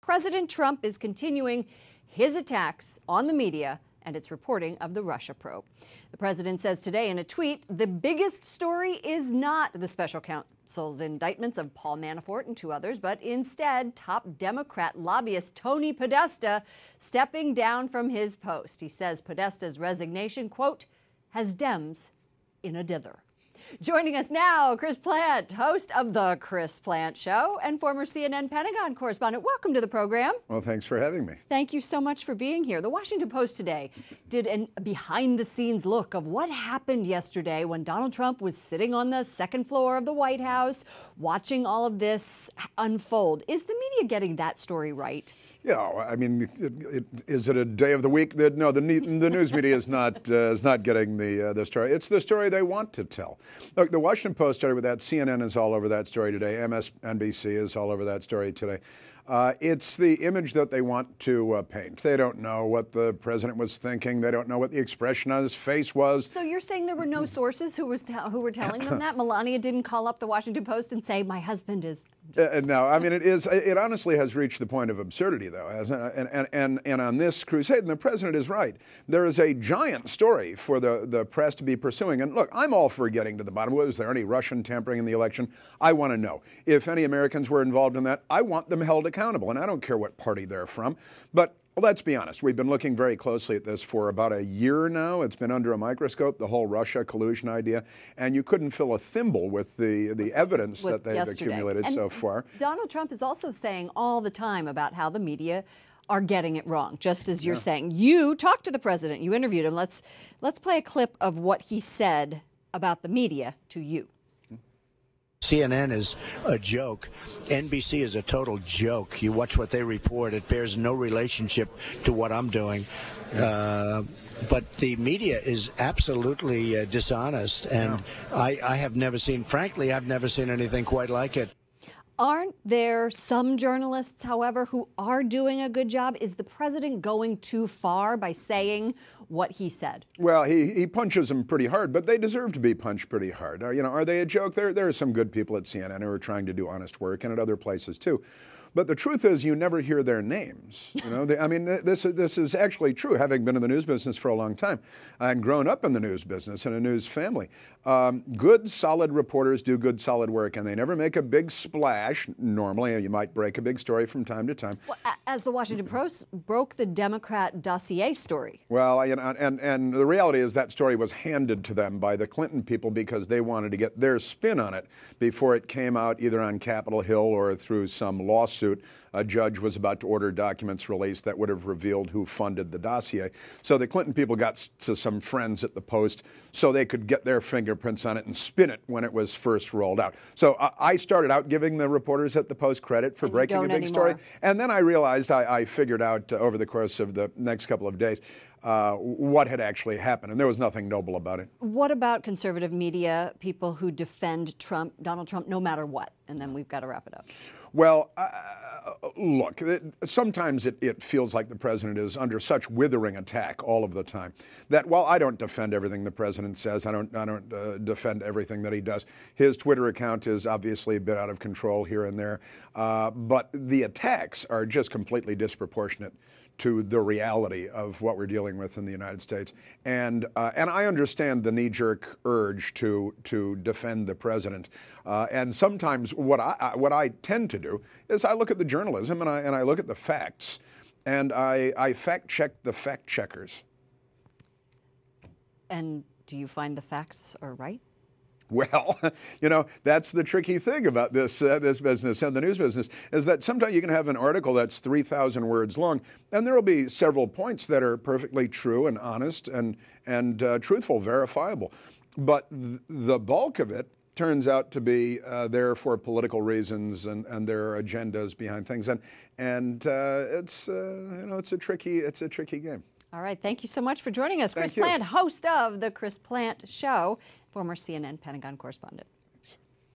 President Trump is continuing his attacks on the media and its reporting of the Russia probe. The president says today in a tweet, the biggest story is not the special counsel's indictments of Paul Manafort and two others, but instead top Democrat lobbyist Tony Podesta stepping down from his post. He says Podesta's resignation, quote, has Dems in a dither. Joining us now, Chris Plante, host of The Chris Plante Show and former CNN Pentagon correspondent. Welcome to the program. Well, thanks for having me. Thank you so much for being here. The Washington Post today did a behind-the-scenes look of what happened yesterday when Donald Trump was sitting on the second floor of the White House watching all of this unfold. Is the media getting that story right? Yeah, I mean, is it a day of the week? No, the news media is not getting the story. It's the story they want to tell. Look, the Washington Post started with that. CNN is all over that story today. MSNBC is all over that story today. It's the image that they want to paint. They don't know what the president was thinking. They don't know what the expression on his face was. So you're saying there were no sources who were telling them that? Melania didn't call up the Washington Post and say, my husband is... No, I mean, it honestly has reached the point of absurdity, though, hasn't it? And on this crusade, and the president is right, there is a giant story for the press to be pursuing. And look, I'm all for getting to the bottom. Was there any Russian tampering in the election? I want to know. If any Americans were involved in that, I want them held accountable. And I don't care what party they're from. But let's be honest, we've been looking very closely at this for about a year now. It's been under a microscope, the whole Russia collusion idea, and you couldn't fill a thimble with the evidence that they've accumulated so far. Donald Trump is also saying all the time about how the media are getting it wrong, just as you're saying. You talked to the president, you interviewed him. Let's play a clip of what he said about the media to you. CNN is a joke. NBC is a total joke. You watch what they report. It bears no relationship to what I'm doing. But the media is absolutely dishonest. And I have never seen, frankly, I've never seen anything quite like it. Aren't there some journalists, however, who are doing a good job? Is the president going too far by saying what he said? Well, he punches them pretty hard, but they deserve to be punched pretty hard. Are they a joke? There are some good people at CNN who are trying to do honest work, and at other places too. But the truth is, you never hear their names. I mean, this is actually true, having been in the news business for a long time and grown up in the news business in a news family. Good, solid reporters do good, solid work, and they never make a big splash. Normally, you might break a big story from time to time. Well, as the Washington Post broke the Democrat dossier story. Well, and the reality is that story was handed to them by the Clinton people because they wanted to get their spin on it before it came out either on Capitol Hill or through some lawsuit. A judge was about to order documents released that would have revealed who funded the dossier. So the Clinton people got to some friends at the Post so they could get their fingerprints on it and spin it when it was first rolled out. So I started out giving the reporters at the Post credit for breaking a big story. And then I realized I figured out over the course of the next couple of days what had actually happened, and there was nothing noble about it. What about conservative media, people who defend Donald Trump, no matter what? And then we've got to wrap it up. Well, look, sometimes it feels like the president is under such withering attack all of the time that while I don't defend everything the president says, I don't defend everything that he does. His Twitter account is obviously a bit out of control here and there, but the attacks are just completely disproportionate to the reality of what we're dealing with in the United States. And I understand the knee-jerk urge to defend the president. And sometimes what I tend to do is I look at the journalism and I look at the facts, and I fact-check the fact-checkers. And do you find the facts are right? Well, that's the tricky thing about this business and the news business is that sometimes you can have an article that's 3,000 words long, and there will be several points that are perfectly true and honest and truthful, verifiable. But the bulk of it turns out to be there for political reasons and there are agendas behind things, and it's a tricky game. All right, thank you so much for joining us. Thank Chris Plante, host of The Chris Plante Show, former CNN Pentagon correspondent.